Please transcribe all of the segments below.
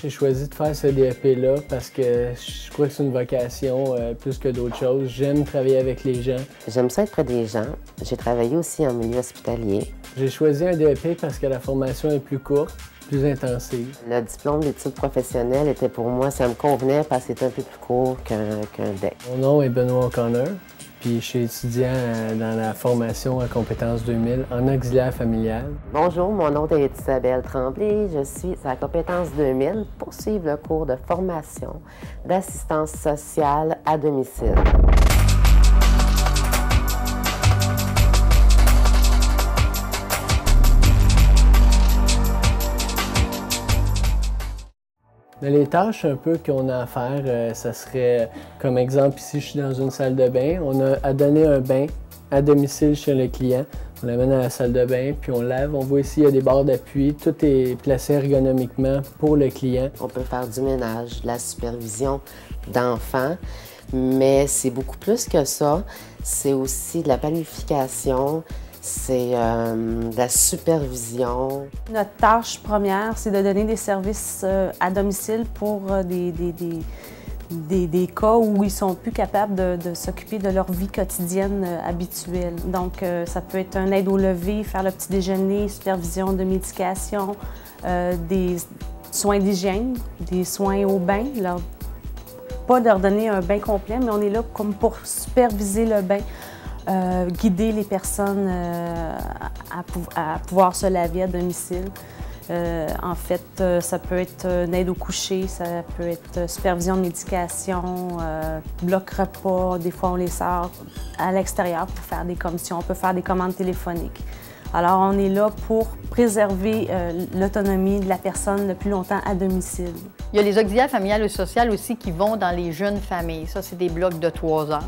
J'ai choisi de faire ce DEP-là parce que je crois que c'est une vocation plus que d'autres choses. J'aime travailler avec les gens. J'aime ça être près des gens. J'ai travaillé aussi en milieu hospitalier. J'ai choisi un DEP parce que la formation est plus courte, plus intensive. Le diplôme d'études professionnelles était pour moi, ça me convenait parce que c'était un peu plus court qu'un DEC. Mon nom est Benoît O'Connor, puis je suis étudiant dans la formation à Compétences 2000 en auxiliaire familial. Bonjour, mon nom est Isabelle Tremblay. Je suis à Compétences 2000 pour suivre le cours de formation d'assistance sociale à domicile. Mais les tâches un peu qu'on a à faire, ça serait, comme exemple ici, je suis dans une salle de bain. On a à donner un bain à domicile chez le client. On l'amène à la salle de bain, puis on lave. On voit ici, il y a des barres d'appui. Tout est placé ergonomiquement pour le client. On peut faire du ménage, de la supervision d'enfants, mais c'est beaucoup plus que ça. C'est aussi de la planification. C'est de la supervision. Notre tâche première, c'est de donner des services à domicile pour des cas où ils sont plus capables de s'occuper de leur vie quotidienne habituelle. Donc, ça peut être un aide au lever, faire le petit déjeuner, supervision de médication, des soins d'hygiène, des soins au bain. Pas leur donner un bain complet, mais on est là comme pour superviser le bain. Guider les personnes à pouvoir se laver à domicile. En fait, ça peut être une aide au coucher, ça peut être supervision de médication, bloc repas. Des fois, on les sort à l'extérieur pour faire des commissions. On peut faire des commandes téléphoniques. Alors, on est là pour préserver l'autonomie de la personne le plus longtemps à domicile. Il y a les auxiliaires familiales et sociales aussi qui vont dans les jeunes familles. Ça, c'est des blocs de 3 heures.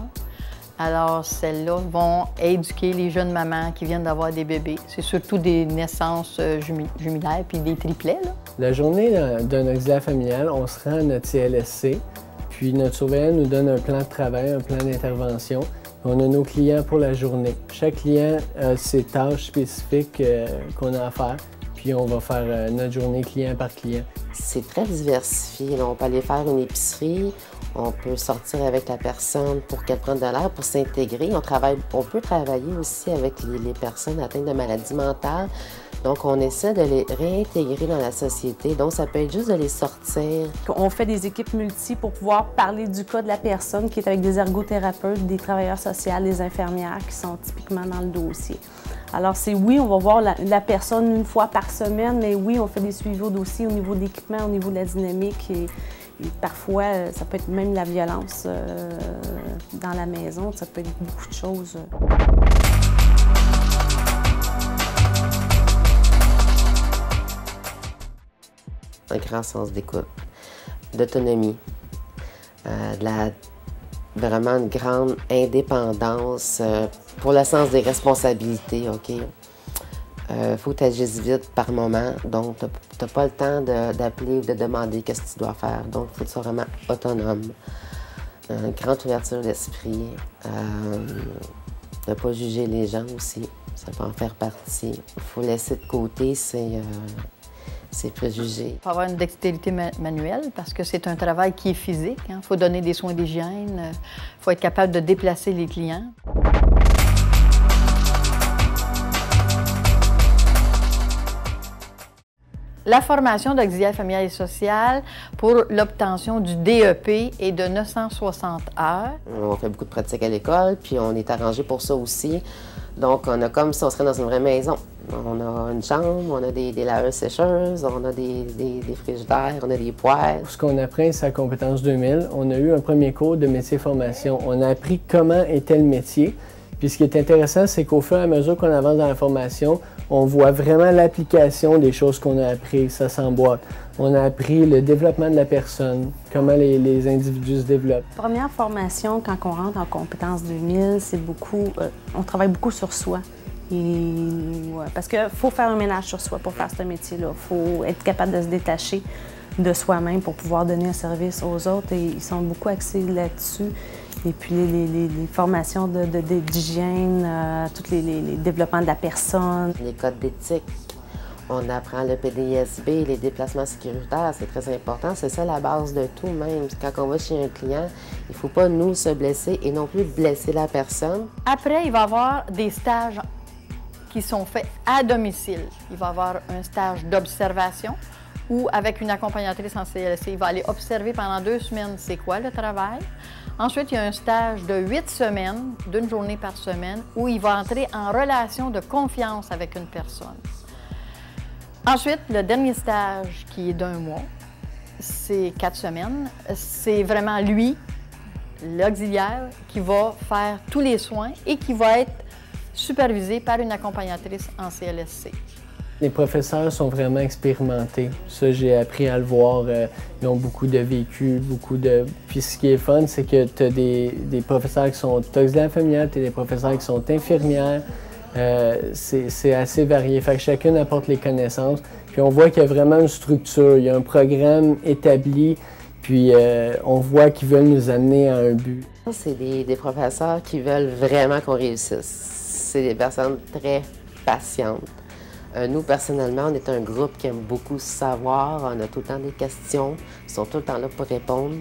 Alors, celles-là vont éduquer les jeunes mamans qui viennent d'avoir des bébés. C'est surtout des naissances jumellaires puis des triplets, là. La journée d'un auxiliaire familial, on se rend à notre CLSC, puis notre surveillant nous donne un plan de travail, un plan d'intervention. On a nos clients pour la journée. Chaque client a ses tâches spécifiques qu'on a à faire, puis on va faire notre journée client par client. C'est très diversifié. On peut aller faire une épicerie, on peut sortir avec la personne pour qu'elle prenne de l'air, pour s'intégrer. On peut travailler aussi avec les personnes atteintes de maladies mentales. Donc, on essaie de les réintégrer dans la société. Donc, ça peut être juste de les sortir. On fait des équipes multi pour pouvoir parler du cas de la personne qui est avec des ergothérapeutes, des travailleurs sociaux, des infirmières qui sont typiquement dans le dossier. Alors, oui, on va voir la personne une fois par semaine, mais oui, on fait des suivis au dossier au niveau de l'équipement, au niveau de la dynamique. Et parfois, ça peut être même la violence dans la maison. Ça peut être beaucoup de choses. Un grand sens d'écoute, d'autonomie, vraiment une grande indépendance pour le sens des responsabilités, OK? Faut que tu agisses vite par moment, donc tu n'as pas le temps d'appeler ou de demander qu'est-ce que tu dois faire. Donc, il faut que tu sois vraiment autonome. Une grande ouverture d'esprit, ne pas juger les gens aussi, ça peut en faire partie. Il faut laisser de côté ces préjugés. Il faut avoir une dextérité manuelle parce que c'est un travail qui est physique. Il faut donner des soins d'hygiène, il faut être capable de déplacer les clients. La formation d'auxiliaire familial et social pour l'obtention du DEP est de 960 heures. On fait beaucoup de pratiques à l'école, puis on est arrangé pour ça aussi. Donc, on a comme si on serait dans une vraie maison. On a une chambre, on a des laveuses sécheuses, on a des frigidaires, on a des poêles. Ce qu'on apprend, c'est à Compétences 2000. On a eu un premier cours de métier-formation. On a appris comment était le métier. Puis ce qui est intéressant, c'est qu'au fur et à mesure qu'on avance dans la formation, on voit vraiment l'application des choses qu'on a apprises, ça s'emboîte. On a appris le développement de la personne, comment les individus se développent. Première formation, quand on rentre en Compétences 2000, c'est beaucoup, on travaille beaucoup sur soi. Parce qu'il faut faire un ménage sur soi pour faire ce métier-là. Il faut être capable de se détacher de soi-même pour pouvoir donner un service aux autres. Et ils sont beaucoup axés là-dessus. Et puis les formations d'hygiène, tous les développements de la personne. Les codes d'éthique. On apprend le PDSB, les déplacements sécuritaires, c'est très important. C'est ça la base de tout même. Quand on va chez un client, il ne faut pas nous se blesser et non plus blesser la personne. Après, il va y avoir des stages qui sont faits à domicile. Il va y avoir un stage d'observation où, avec une accompagnatrice en CLSC, il va aller observer pendant 2 semaines c'est quoi le travail. Ensuite, il y a un stage de 8 semaines, d'1 journée par semaine, où il va entrer en relation de confiance avec une personne. Ensuite, le dernier stage, qui est d'1 mois, c'est 4 semaines. C'est vraiment lui, l'auxiliaire, qui va faire tous les soins et qui va être supervisé par une accompagnatrice en CLSC. Les professeurs sont vraiment expérimentés. Ça, j'ai appris à le voir. Ils ont beaucoup de vécu, Puis ce qui est fun, c'est que tu as des professeurs qui sont auxiliaires familiales, tu as des professeurs qui sont infirmières. C'est assez varié. Fait que chacune apporte les connaissances. Puis on voit qu'il y a vraiment une structure, il y a un programme établi, puis on voit qu'ils veulent nous amener à un but. C'est des professeurs qui veulent vraiment qu'on réussisse. C'est des personnes très patientes. Nous, personnellement, on est un groupe qui aime beaucoup savoir. On a tout le temps des questions. Ils sont tout le temps là pour répondre.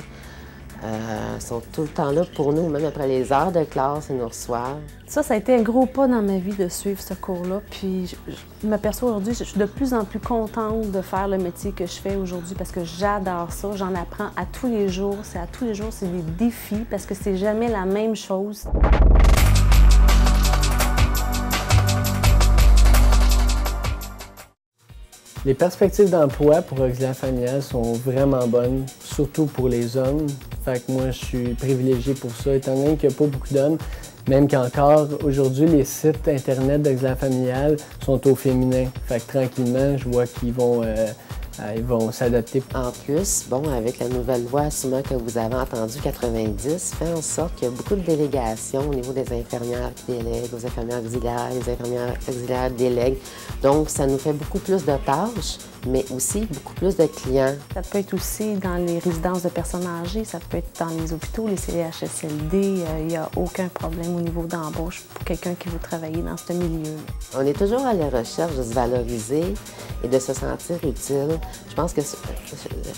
Ils sont tout le temps là pour nous, même après les heures de classe, ils nous reçoivent. Ça a été un gros pas dans ma vie de suivre ce cours-là. Puis je m'aperçois aujourd'hui, je suis de plus en plus contente de faire le métier que je fais aujourd'hui parce que j'adore ça. J'en apprends à tous les jours. À tous les jours, c'est des défis parce que c'est jamais la même chose. Les perspectives d'emploi pour auxiliaire familial sont vraiment bonnes, surtout pour les hommes. Fait que moi, je suis privilégié pour ça, étant donné qu'il n'y a pas beaucoup d'hommes. Même qu'encore, aujourd'hui, les sites Internet d'auxiliaire familial sont au féminin. Fait que tranquillement, je vois qu'ils vont s'adapter. En plus, bon, avec la nouvelle loi, sûrement que vous avez entendu, 90, fait en sorte qu'il y a beaucoup de délégations au niveau des infirmières qui délèguent, aux infirmières auxiliaires, les infirmières auxiliaires délèguent. Donc, ça nous fait beaucoup plus de tâches, mais aussi beaucoup plus de clients. Ça peut être aussi dans les résidences de personnes âgées, ça peut être dans les hôpitaux, les CHSLD. Il n'y a aucun problème au niveau d'embauche pour quelqu'un qui veut travailler dans ce milieu. On est toujours à la recherche de se valoriser et de se sentir utile. Je pense que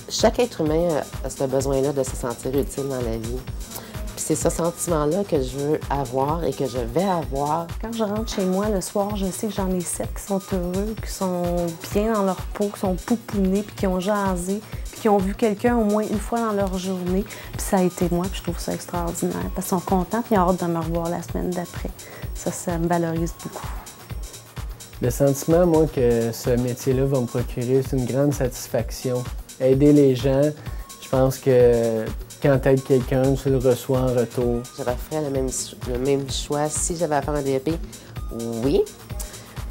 chaque être humain a ce besoin-là de se sentir utile dans la vie. Puis c'est ce sentiment-là que je veux avoir et que je vais avoir. Quand je rentre chez moi le soir, je sais que j'en ai 7 qui sont heureux, qui sont bien dans leur peau, qui sont poupounés, puis qui ont jasé, puis qui ont vu quelqu'un au moins une fois dans leur journée. Puis ça a été moi, puis je trouve ça extraordinaire. Parce qu'ils sont contents, puis ils ont hâte de me revoir la semaine d'après. Ça me valorise beaucoup. Le sentiment, moi, que ce métier-là va me procurer, c'est une grande satisfaction. Aider les gens, je pense que quand tu aides quelqu'un, tu le reçois en retour. Je referais le même choix si j'avais à faire un DEP, oui.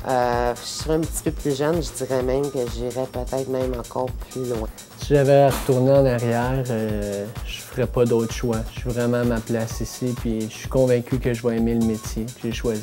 Je serais un petit peu plus jeune, je dirais même que j'irais peut-être même encore plus loin. Si j'avais à retourner en arrière, je ferais pas d'autre choix. Je suis vraiment à ma place ici, puis je suis convaincu que je vais aimer le métier que j'ai choisi.